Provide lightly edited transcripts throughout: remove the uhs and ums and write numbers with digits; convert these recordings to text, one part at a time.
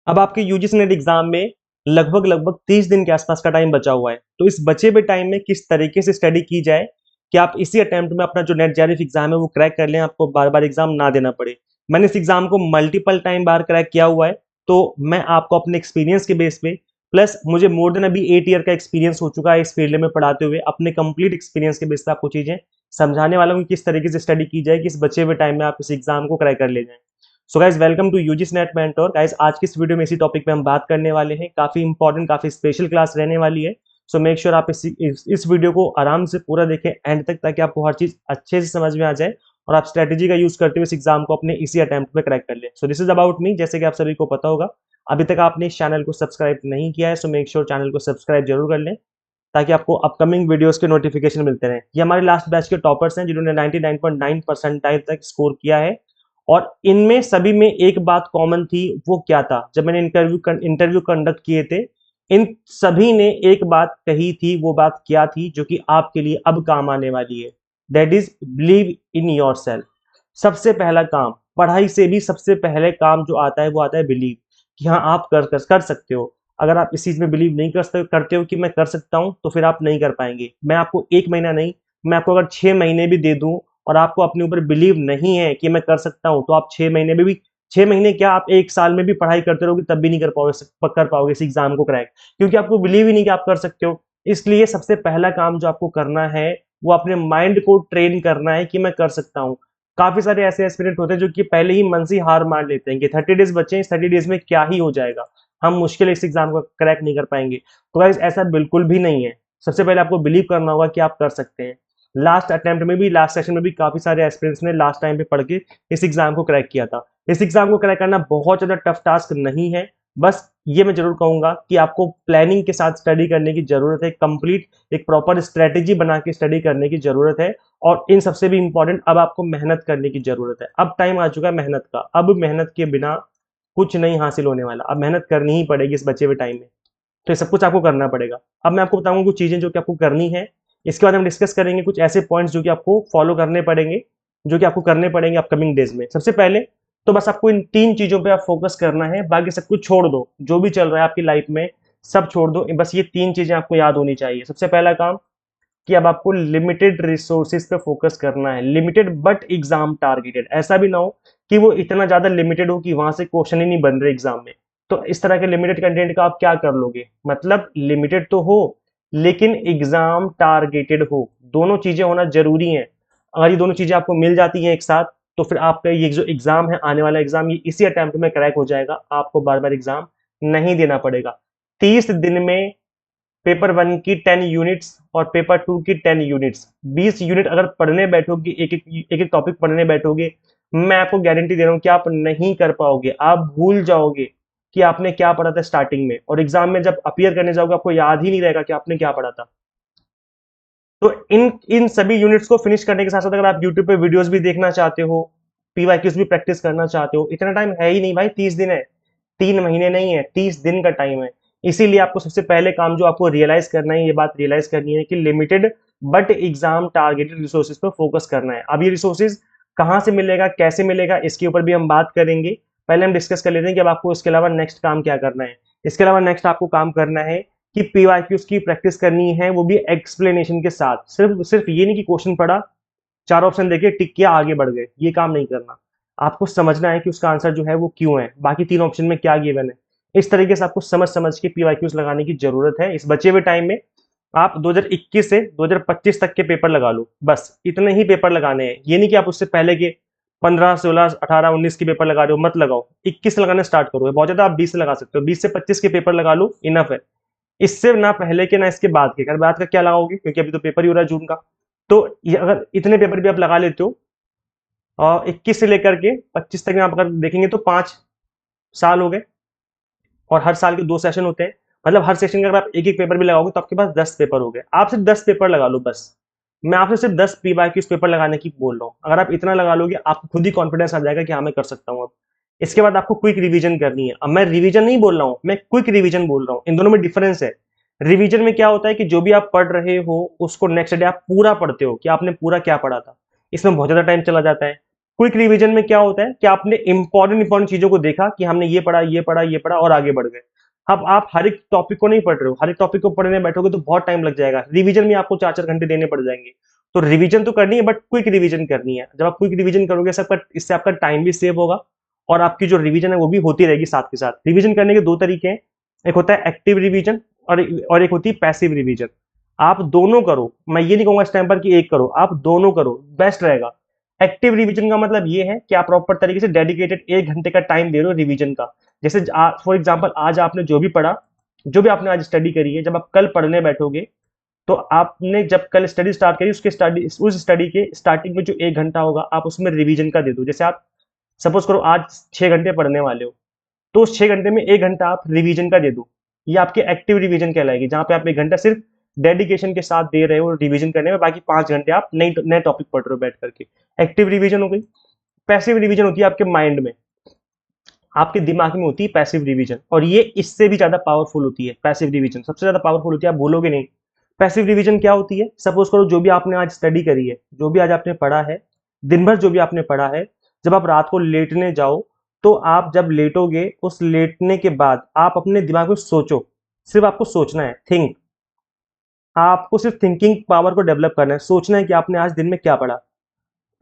अब आपके UGC net exam में लगभग 30 दिन के आसपास का टाइम बचा हुआ है। तो इस बचे हुए टाइम में किस तरीके से स्टडी की जाए कि आप इसी अटेम्प्ट में अपना जो नेट जेआरएफ एग्जाम है वो क्रैक कर लें, आपको बार बार एग्जाम ना देना पड़े। मैंने इस एग्जाम को मल्टीपल टाइम बार क्रैक किया हुआ है, तो मैं आपको अपने एक्सपीरियंस के बेस पे, प्लस मुझे मोर देन अभी 8 ईयर का एक्सपीरियंस हो चुका है इस फील्ड में पढ़ाते हुए, अपने कंप्लीट एक्सपीरियंस के बेस पे आपको चीजें समझाने वाला हूँ कि किस तरीके से स्टडी की जाए कि इस बचे हुए टाइम में आप इस एग्जाम को क्रैक कर ले जाएं। So guys welcome to UGC NET mentor. Guys आज की इस वीडियो में इसी टॉपिक पे हम बात करने वाले हैं। काफी इंपॉर्टेंट, काफी स्पेशल क्लास रहने वाली है। सो मेक श्योर आप इस वीडियो को आराम से पूरा देखें एंड तक, ताकि आपको हर चीज अच्छे से समझ में आ जाए और आप स्ट्रेटेजी का यूज करते हुए इस एग्जाम को अपने इसी अटेम्प्ट में क्रैक कर ले। So this is about me. जैसे कि आप सभी को पता होगा, अभी तक आपने इस चैनल को सब्सक्राइब नहीं किया है, सो मेक श्योर चैनल को सब्सक्राइब जरूर कर लें, ताकि आपको अपकमिंग वीडियोस के नोटिफिकेशन मिलते रहे। ये हमारे लास्ट बैच के टॉपर्स हैं जिन्होंने 99.9 परसेंटाइल तक स्कोर किया है। और इनमें सभी में एक बात कॉमन थी, वो क्या था? जब मैंने इंटरव्यू कंडक्ट किए थे, इन सभी ने एक बात कही थी। वो बात क्या थी जो कि आपके लिए अब काम आने वाली है? That is believe in your self. सबसे पहला काम, पढ़ाई से भी सबसे पहले काम जो आता है वो आता है बिलीव, कि हाँ आप कर सकते हो। अगर आप इस चीज में बिलीव नहीं करते हो कि मैं कर सकता हूं, तो फिर आप नहीं कर पाएंगे। मैं आपको 1 महीना नहीं, मैं आपको अगर 6 महीने भी दे दूं और आपको अपने ऊपर बिलीव नहीं है कि मैं कर सकता हूं, तो आप 6 महीने में भी, 6 महीने क्या, आप 1 साल में भी पढ़ाई करते रहोगे तब भी नहीं कर पाओगे इस एग्जाम को क्रैक, क्योंकि आपको बिलीव ही नहीं कि आप कर सकते हो। इसलिए सबसे पहला काम जो आपको करना है वो अपने माइंड को ट्रेन करना है कि मैं कर सकता हूँ। काफी सारे ऐसे एस्पिरेंट होते हैं जो कि पहले ही मन से हार मान लेते हैं कि 30 डेज बचे हैं, इस 30 डेज में क्या ही हो जाएगा, हम मुश्किल इस एग्जाम को क्रैक नहीं कर पाएंगे। तो गाइस ऐसा बिल्कुल भी नहीं है। सबसे पहले आपको बिलीव करना होगा कि आप कर सकते हैं। लास्ट अटेम्प्ट में भी, लास्ट सेशन में भी काफी सारे एस्पिरेंट्स ने लास्ट टाइम पे पढ़ के इस एग्जाम को क्रैक किया था। इस एग्जाम को क्रैक करना बहुत ज्यादा टफ टास्क नहीं है। बस ये मैं जरूर कहूंगा कि आपको प्लानिंग के साथ स्टडी करने की जरूरत है, कंप्लीट एक प्रॉपर स्ट्रेटेजी बना के स्टडी करने की जरूरत है। और इन सबसे भी इंपॉर्टेंट, अब आपको मेहनत करने की जरूरत है। अब टाइम आ चुका है मेहनत का। अब मेहनत के बिना कुछ नहीं हासिल होने वाला। अब मेहनत करनी ही पड़ेगी इस बचे हुए टाइम में। तो ये सब कुछ आपको करना पड़ेगा। अब मैं आपको बताऊंगा कुछ चीजें जो कि आपको करनी है। इसके बाद हम डिस्कस करेंगे कुछ ऐसे पॉइंट्स जो कि आपको फॉलो करने पड़ेंगे, जो कि आपको करने पड़ेंगे अपकमिंग डेज में। सबसे पहले तो बस आपको इन 3 चीजों पे आप फोकस करना है, बाकी सब कुछ छोड़ दो। जो भी चल रहा है आपकी लाइफ में सब छोड़ दो, बस ये 3 चीजें आपको याद होनी चाहिए। सबसे पहला काम कि अब आपको लिमिटेड रिसोर्सेज पे फोकस करना है। Limited but exam targeted. ऐसा भी ना हो कि वो इतना ज्यादा लिमिटेड हो कि वहां से क्वेश्चन ही नहीं बन रहे एग्जाम में। तो इस तरह के लिमिटेड कंटेंट का आप क्या कर लोगे? मतलब लिमिटेड तो हो लेकिन एग्जाम टारगेटेड हो। दोनों चीजें होना जरूरी है। अगर ये दोनों चीजें आपको मिल जाती हैं एक साथ, तो फिर आपका ये जो एग्जाम है, आने वाला एग्जाम, ये इसी अटेम्प्ट में क्रैक हो जाएगा। आपको बार बार एग्जाम नहीं देना पड़ेगा। 30 दिन में पेपर 1 की 10 यूनिट्स और पेपर 2 की 10 यूनिट्स, 20 यूनिट अगर पढ़ने बैठोगे, एक एक टॉपिक पढ़ने बैठोगे, मैं आपको गारंटी दे रहा हूं कि आप नहीं कर पाओगे। आप भूल जाओगे कि आपने क्या पढ़ा था स्टार्टिंग में, और एग्जाम में जब अपियर करने जाओगे आपको याद ही नहीं रहेगा कि आपने क्या पढ़ा था। तो इन इन सभी यूनिट्स को फिनिश करने के साथ साथ अगर आप यूट्यूब पे वीडियोस भी देखना चाहते हो, पीवाईक्यूज भी प्रैक्टिस करना चाहते हो, इतना टाइम है ही नहीं भाई। 30 दिन है, 3 महीने नहीं है, 30 दिन का टाइम है। इसीलिए आपको सबसे पहले काम जो आपको रियलाइज करना है, ये बात रियलाइज करनी है कि limited but exam targeted resources पर फोकस करना है। अब ये रिसोर्सेज कहाँ से मिलेगा, कैसे मिलेगा, इसके ऊपर भी हम बात करेंगे। पहले हम डिस्कस कर लेते हैं कि अब आपको इसके अलावा नेक्स्ट काम क्या करना है। इसके अलावा नेक्स्ट आपको काम करना है कि पीवाईक्यूज की प्रैक्टिस करनी है, वो भी एक्सप्लेनेशन के साथ। सिर्फ सिर्फ ये नहीं कि क्वेश्चन पढ़ा, 4 ऑप्शन देखे, टिक किया, आगे बढ़ गए, ये काम नहीं करना। आपको समझना है कि उसका आंसर जो है वो क्यों है, बाकी 3 ऑप्शन में क्या गिवन है। इस तरीके से आपको समझ समझ के पीवाईक्यूज लगाने की जरूरत है। इस बचे हुए टाइम में आप 2021 से 2025 तक के पेपर लगा लो, बस इतने ही पेपर लगाने हैं। ये नहीं कि आप उससे पहले के 15, 16, 18, 19 के पेपर लगा रहे हो, मत लगाओ। 21 से लगाना स्टार्ट करो। बहुत ज्यादा आप 20 से लगा सकते हो, 20 से 25 के पेपर लगा लो, इनफ है। इससे ना पहले के ना इसके बाद के। अगर बाद का क्या लगाओगे, क्योंकि अभी तो पेपर ही हो रहा है जून का। तो ये अगर इतने पेपर भी आप लगा लेते हो, और 21 से लेकर के 25 तक में आप अगर देखेंगे तो 5 साल हो गए। और हर साल के 2 सेशन होते हैं, मतलब हर सेशन का अगर आप एक एक पेपर भी लगाओगे तो आपके पास 10 पेपर हो गए। आप सिर्फ 10 पेपर लगा लो बस। मैं आपसे सिर्फ 10 पीवाईक्यूज पेपर लगाने की बोल रहा हूँ। अगर आप इतना लगा लोगे, आपको खुद ही कॉन्फिडेंस आ जाएगा कि हाँ मैं कर सकता हूँ अब। इसके बाद आपको क्विक रिवीजन करनी है। अब मैं रिवीजन नहीं बोल रहा हूँ, मैं क्विक रिवीजन बोल रहा हूँ। इन दोनों में डिफरेंस है। रिवीजन में क्या होता है कि जो भी आप पढ़ रहे हो उसको नेक्स्ट डे आप पूरा पढ़ते हो कि आपने पूरा क्या पढ़ा था। इसमें बहुत ज्यादा टाइम चला जाता है। क्विक रिवीजन में क्या होता है कि आपने इंपॉर्टेंट चीजों को देखा कि हमने ये पढ़ा ये पढ़ा ये पढ़ा और आगे बढ़ गए। अब आप हर एक टॉपिक को नहीं पढ़ रहे हो, हर एक टॉपिक को पढ़ने बैठोगे तो बहुत टाइम लग जाएगा, रिवीजन में आपको 4-4 घंटे देने पड़ जाएंगे। तो रिवीजन तो करनी है बट क्विक रिवीजन करनी है। जब आप क्विक रिवीजन करोगे सबका, इससे आपका टाइम भी सेव होगा और आपकी जो रिवीजन है वो भी होती रहेगी साथ के साथ। रिवीजन करने के दो तरीके हैं, एक होता है एक्टिव रिवीजन और एक होती है पैसिव रिवीजन। आप दोनों करो, मैं ये नहीं कहूंगा इस टाइम पर कि एक करो, आप दोनों करो, बेस्ट रहेगा। एक्टिव रिवीजन का मतलब ये है कि आप प्रॉपर तरीके से डेडिकेटेड 1 घंटे का टाइम दे रहे हो रिवीजन का। जैसे फॉर एग्जांपल आज आपने जो भी पढ़ा, जो भी आपने आज स्टडी करी है, जब आप कल पढ़ने बैठोगे तो आपने जब कल स्टडी स्टार्ट करी उस स्टडी के स्टार्टिंग में जो 1 घंटा होगा आप उसमें रिवीजन का दे दो। जैसे आप सपोज करो आज 6 घंटे पढ़ने वाले हो, तो उस 6 घंटे में 1 घंटा आप रिवीजन का दे दो। ये आपके एक्टिव रिवीजन कहलाएगी, जहां पे आप 1 घंटा सिर्फ डेडिकेशन के साथ दे रहे हो रिवीजन करने में, बाकी 5 घंटे आप नए नए टॉपिक पढ़ रहे हो बैठ करके। एक्टिव रिवीजन हो गई। पैसिव रिवीजन होती है आपके माइंड में, आपके दिमाग में होती है पैसिव रिवीजन, और ये इससे भी ज्यादा पावरफुल होती है। पैसिव रिवीजन सबसे ज्यादा पावरफुल होती है, आप भूलोगे नहीं। पैसिव रिवीजन क्या होती है, सपोज करो जो भी आपने आज स्टडी करी है, जो भी आज आपने पढ़ा है, दिन भर जो भी आपने पढ़ा है, जब आप रात को लेटने जाओ तो आप जब लेटोगे उस लेटने के बाद आप अपने दिमाग में सोचो, सिर्फ आपको सोचना है, थिंक। आपको सिर्फ थिंकिंग पावर को डेवलप करना है, सोचना है कि आपने आज दिन में क्या पढ़ा,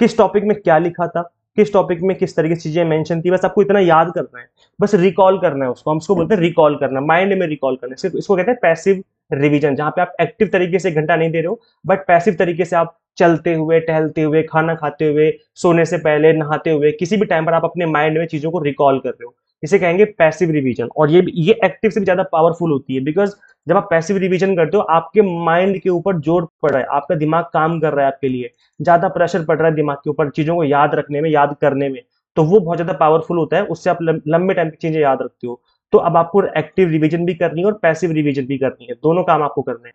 किस टॉपिक में क्या लिखा था, किस टॉपिक में किस तरीके से चीजें मेंशन थी, बस आपको इतना याद करना है, बस रिकॉल करना है उसको। हम उसको बोलते हैं रिकॉल करना, माइंड में रिकॉल करना है। सिर्फ इसको कहते हैं पैसिव रिवीजन, जहां पे आप एक्टिव तरीके से 1 घंटा नहीं दे रहे हो, बट पैसिव तरीके से आप चलते हुए, टहलते हुए, खाना खाते हुए, सोने से पहले, नहाते हुए, किसी भी टाइम पर आप अपने माइंड में चीजों को रिकॉल कर रहे हो, इसे कहेंगे पैसिव रिवीजन। और ये एक्टिव से भी ज्यादा पावरफुल होती है, बिकॉज जब आप पैसिव रिवीजन करते हो आपके माइंड के ऊपर जोर पड़ रहा है, आपका दिमाग काम कर रहा है आपके लिए, ज्यादा प्रेशर पड़ रहा है दिमाग के ऊपर चीजों को याद रखने में, याद करने में, तो वो बहुत ज्यादा पावरफुल होता है, उससे आप लंबे टाइम की चीजें याद रखते हो। तो अब आपको एक्टिव रिवीजन भी करनी है और पैसिव रिवीजन भी करनी है, दोनों काम आपको करने हैं।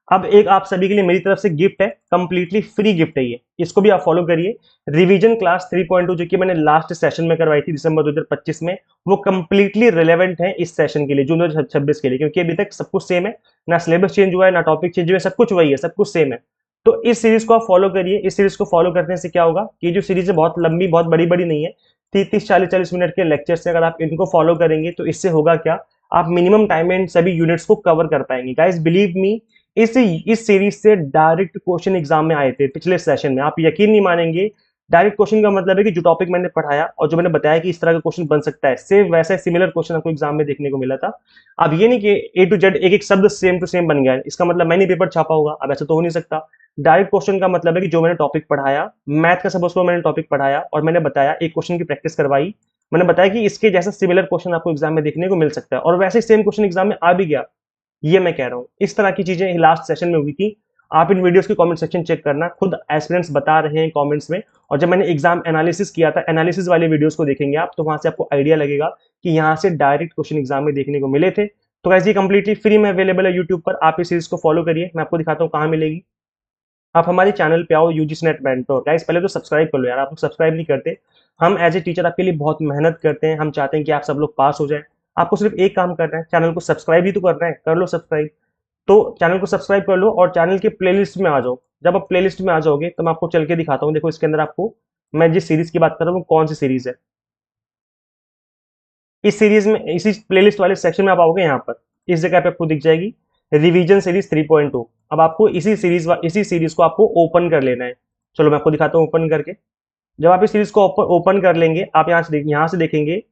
अब एक आप सभी के लिए मेरी तरफ से गिफ्ट है, कंप्लीटली फ्री गिफ्ट है ये, इसको भी आप फॉलो करिए। रिवीजन क्लास 3.2 जो कि मैंने लास्ट सेशन में करवाई थी दिसंबर 2025 में, वो कंप्लीटली रिलेवेंट है इस सेशन के लिए, जून 2026 के लिए, क्योंकि अभी तक सब कुछ सेम है, ना सिलेबस चेंज हुआ है, ना टॉपिक चेंज हुआ है, सब कुछ वही है, सब कुछ सेम है। तो इस सीरीज को आप फॉलो करिए। इस सीरीज को फॉलो करने से क्या होगा कि जो सीरीज है बहुत लंबी, बहुत बड़ी बड़ी नहीं है, 30-40 मिनट के लेक्चर्स से अगर आप इनको फॉलो करेंगे तो इससे होगा क्या, आप मिनिमम टाइम में इन सभी यूनिट्स को कवर कर पाएंगे। गाइस बिलीव मी, इस सीरीज से डायरेक्ट क्वेश्चन एग्जाम में आए थे पिछले सेशन में, आप यकीन नहीं मानेंगे। डायरेक्ट क्वेश्चन का मतलब है कि जो टॉपिक मैंने पढ़ाया और जो मैंने बताया कि इस तरह का क्वेश्चन बन सकता है, सेम वैसा सिमिलर क्वेश्चन आपको एग्जाम में देखने को मिला था। अब ये नहीं कि A to Z एक एक शब्द सेम टू सेम बन गया है, इसका मतलब मैंने पेपर छापा होगा, अब ऐसा तो हो नहीं सकता। डायरेक्ट क्वेश्चन का मतलब है कि जो मैंने टॉपिक पढ़ाया, मैथ का सपोज को मैंने टॉपिक पढ़ाया और मैंने बताया, एक क्वेश्चन की प्रैक्टिस करवाई, मैंने बताया कि इसके जैसा सिमिलर क्वेश्चन आपको एग्जाम में देखने को मिल सकता है, और वैसे सेम क्वेश्चन एग्जाम में आ भी गया, ये मैं कह रहा हूँ। इस तरह की चीजें लास्ट सेशन में हुई थी। आप इन वीडियोस के कमेंट सेक्शन चेक करना, खुद एस्पिरेंट्स बता रहे हैं कमेंट्स में, और जब मैंने एग्जाम एनालिसिस किया था, एनालिसिस वाले वीडियोस को देखेंगे आप, तो वहां से आपको आइडिया लगेगा कि यहाँ से डायरेक्ट क्वेश्चन एग्जाम में देखने को मिले थे। तो गाइस ये कंप्लीटली फ्री में अवेलेबल है यूट्यूब पर, आप इस सीरीज को फॉलो करिए। मैं आपको दिखाता हूँ कहाँ मिलेगी। आप हमारे चैनल पे आओ, यूजीसी नेट मेंटोर। गाइस पहले तो सब्सक्राइब कर लो यार, आप लोग सब्सक्राइब नहीं करते। हम एज ए टीचर आपके लिए बहुत मेहनत करते हैं, हम चाहते हैं कि आप सब लोग पास हो जाए। आपको सिर्फ एक काम करना है, चैनल को सब्सक्राइब ही तो करना है, कर लो सब्सक्राइब। तो चैनल को सब्सक्राइब कर लो और चैनल के प्लेलिस्ट में आ जाओ। जब आप प्लेलिस्ट में आ जाओगे तो मैं आपको चल के दिखाता हूँ। देखो इसके अंदर आपको, मैं जिस सीरीज की बात कर रहा हूँ कौन सी सीरीज है, इस सीरीज में, इसी प्लेलिस्ट वाले सेक्शन में आप आओगे, यहाँ पर इस जगह पे आपको दिख जाएगी रिवीजन सीरीज 3.2। अब आपको इसी सीरीज को आपको ओपन कर लेना है। चलो मैं आपको दिखाता हूँ ओपन करके। जब आप इस सीरीज को ओपन कर लेंगे, आप यहाँ से देखेंगे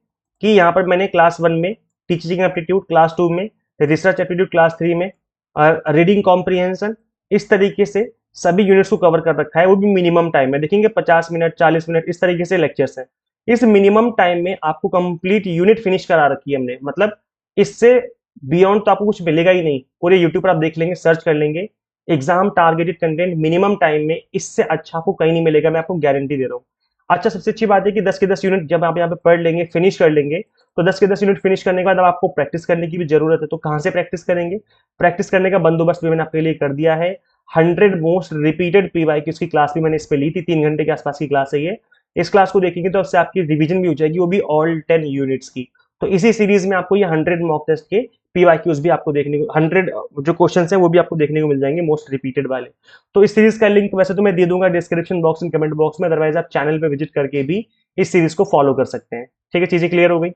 कि यहाँ पर मैंने क्लास 1 में टीचिंग एप्टीट्यूड, क्लास 2 में रिसर्च एप्टीट्यूड, क्लास 3 में रीडिंग कॉम्प्रिहेंशन, इस तरीके से सभी यूनिट्स को कवर कर रखा है, वो भी मिनिमम टाइम में। देखेंगे 50 मिनट, 40 मिनट, इस तरीके से लेक्चर्स हैं। इस मिनिमम टाइम में आपको कंप्लीट यूनिट फिनिश करा रखी है हमने, मतलब इससे बियॉन्ड तो आपको कुछ मिलेगा ही नहीं। पूरे यूट्यूब पर आप देख लेंगे, सर्च कर लेंगे, exam targeted content minimum time में, इससे अच्छा आपको कहीं नहीं मिलेगा, मैं आपको गारंटी दे रहा हूँ। अच्छा सबसे अच्छी बात है कि 10 के 10 यूनिट जब आप यहाँ पे पढ़ लेंगे, फिनिश कर लेंगे, तो 10 के 10 यूनिट फिनिश करने के बाद अब आपको प्रैक्टिस करने की भी जरूरत है। तो कहाँ से प्रैक्टिस करेंगे? प्रैक्टिस करने का बंदोबस्त भी मैंने आपके लिए कर दिया है। 100 मोस्ट रिपीटेड पीवाई की उसकी क्लास भी मैंने इस पे ली थी, 3 घंटे के आसपास की क्लास है ये। इस क्लास को देखेंगे तो उससे आपकी रिवीजन भी हो जाएगी, वो भी ऑल 10 यूनिट्स की। तो इसी सीरीज में आपको ये 100 मॉक टेस्ट के PYQs भी आपको देखने को 100 जो क्वेश्चन हैं वो भी आपको देखने को मिल जाएंगे, मोस्ट रिपीटेड वाले। तो इस सीरीज का लिंक वैसे तो मैं दे दूंगा description box and comment box में, अदरवाइज आप चैनल पे विजिट करके भी इस सीरीज को फॉलो कर सकते हैं। ठीक है, चीजें क्लियर हो गई।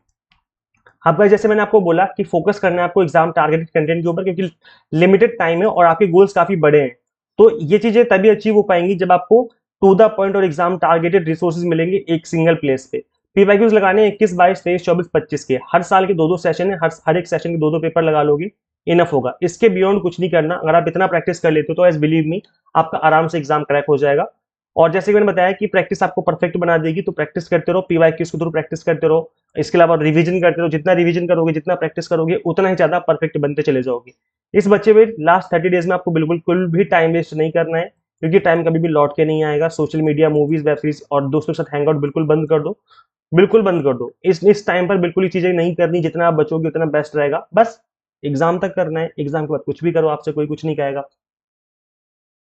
अब गाइस जैसे मैंने आपको बोला कि फोकस करना है आपको एग्जाम टारगेटेड कंटेंट के ऊपर, क्योंकि लिमिटेड टाइम है और आपके गोल्स काफी बड़े हैं। तो ये चीजें तभी अचीव हो पाएंगी जब आपको टू द पॉइंट और एग्जाम टारगेटेड रिसोर्सेज मिलेंगे एक सिंगल प्लेस पे। पीवाईक्यूज लगाने 21, 22, 23, 24, 25 के, हर साल के 2-2 सेशन है, हर एक सेशन के 2-2 पेपर लगा लोगे, इनफ होगा। इसके बियॉन्ड कुछ नहीं करना। अगर आप इतना प्रैक्टिस कर लेते हो तो एज बिलीव मी आपका आराम से एग्जाम क्रैक हो जाएगा। और जैसे कि मैंने बताया कि प्रैक्टिस आपको परफेक्ट बना देगी, तो प्रैक्टिस करते रहो, पीवाईक्यूज के थ्रू प्रैक्टिस करते रहो। इसके अलावा रिवीजन करते रहो, जितना रिवीजन करोगे, जितना प्रैक्टिस करोगे, उतना ही ज्यादा परफेक्ट बनते चले जाओगे। इस बच्चे में लास्ट 30 डेज में आपको बिल्कुल कुल भी टाइम वेस्ट नहीं करना है, क्योंकि टाइम कभी भी लौट के नहीं आएगा। Social media, movies, web series और दोस्तों के साथ हैंग आउट बिल्कुल बंद कर दो, बिल्कुल बंद कर दो। इस टाइम पर बिल्कुल ही चीजें नहीं करनी, जितना आप बचोगे उतना बेस्ट रहेगा। बस एग्जाम तक करना है, एग्जाम के बाद कुछ भी करो, आपसे कोई कुछ नहीं कहेगा।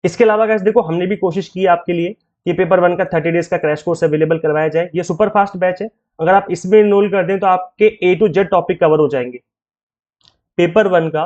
इसके अलावा गाइस देखो, हमने भी कोशिश की है आपके लिए कि पेपर 1 का 30 डेज का क्रैश कोर्स अवेलेबल करवाया जाए। ये सुपर फास्ट बैच है, अगर आप इसमें इनरोल कर दें तो आपके A to Z topic cover हो जाएंगे। पेपर 1 का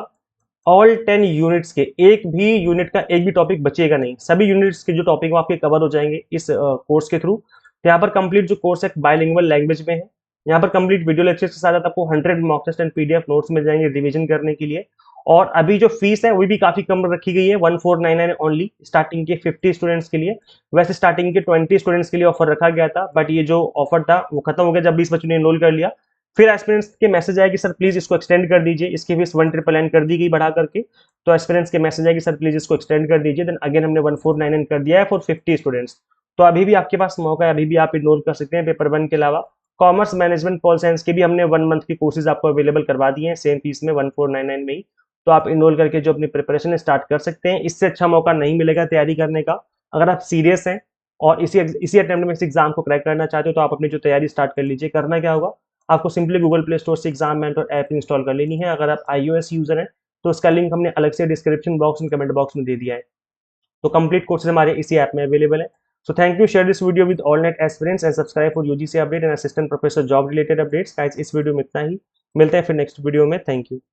ऑल 10 यूनिट्स के एक भी यूनिट का एक भी टॉपिक बचेगा नहीं, सभी यूनिट्स के जो टॉपिक आपके कवर हो जाएंगे इस कोर्स के थ्रू। यहाँ पर कंप्लीट जो कोर्स है बायलिंगुअल लैंग्वेज में है। यहाँ पर कंप्लीट वीडियो लेक्चर्स के साथ आपको 100 mock test and PDF notes मिल जाएंगे रिवीजन करने के लिए। और अभी जो फीस है वो भी काफी कम रखी गई है, 1499 ओनली, स्टार्टिंग के 50 स्टूडेंट्स के लिए। वैसे स्टार्टिंग के 20 स्टूडेंट्स के लिए ऑफर रखा गया था, बट ये जो ऑफर था वो खत्म हो गया जब 20 बच्चों ने एनरोल कर लिया। फिर एस्पिरेंट्स के मैसेज आया कि सर प्लीज इसको एक्सटेंड कर दीजिए, इसकी फीस 1999 कर दी गई बढ़ा करके। तो एस्पिरेंट्स के मैसेज आया कि सर प्लीज इसको एक्सटेंड कर दीजिए, देन अगेन हमने 1499 कर दिया है फॉर 50 स्टूडेंट्स। तो अभी भी आपके पास मौका है, अभी भी आप इनरोल कर सकते हैं पेपर 1 के अलावा। कॉमर्स, मैनेजमेंट, पॉल साइंस के भी हमने 1 मंथ के कोर्सेज आपको अवेलेबल करवा दिए हैं सेम फीस में 1499 में ही। तो आप इनरोल करके जो अपनी प्रिपरेशन स्टार्ट कर सकते हैं। इससे अच्छा मौका नहीं मिलेगा तैयारी करने का। अगर आप सीरियस हैं और इसी अटेम्प्ट में इस एग्जाम को क्रैक करना चाहते हो तो आप अपनी जो तैयारी स्टार्ट कर लीजिए। करना क्या होगा, आपको सिंपली गूगल प्ले स्टोर से एग्जाम मेंटर ऐप इंस्टॉल कर लेनी है। अगर आप iOS यूजर हैं तो उसका लिंक हमने अलग से description box and comment box में दे दिया है। तो कंप्लीट कोर्सेज हमारे इसी ऐप में अवेलेबल है। So thank you, share this video with all net aspirants and subscribe for UGC update and assistant professor job related updates. Guys इस video में इतना ही, मिलते हैं फिर नेक्स्ट वीडियो में। Thank you.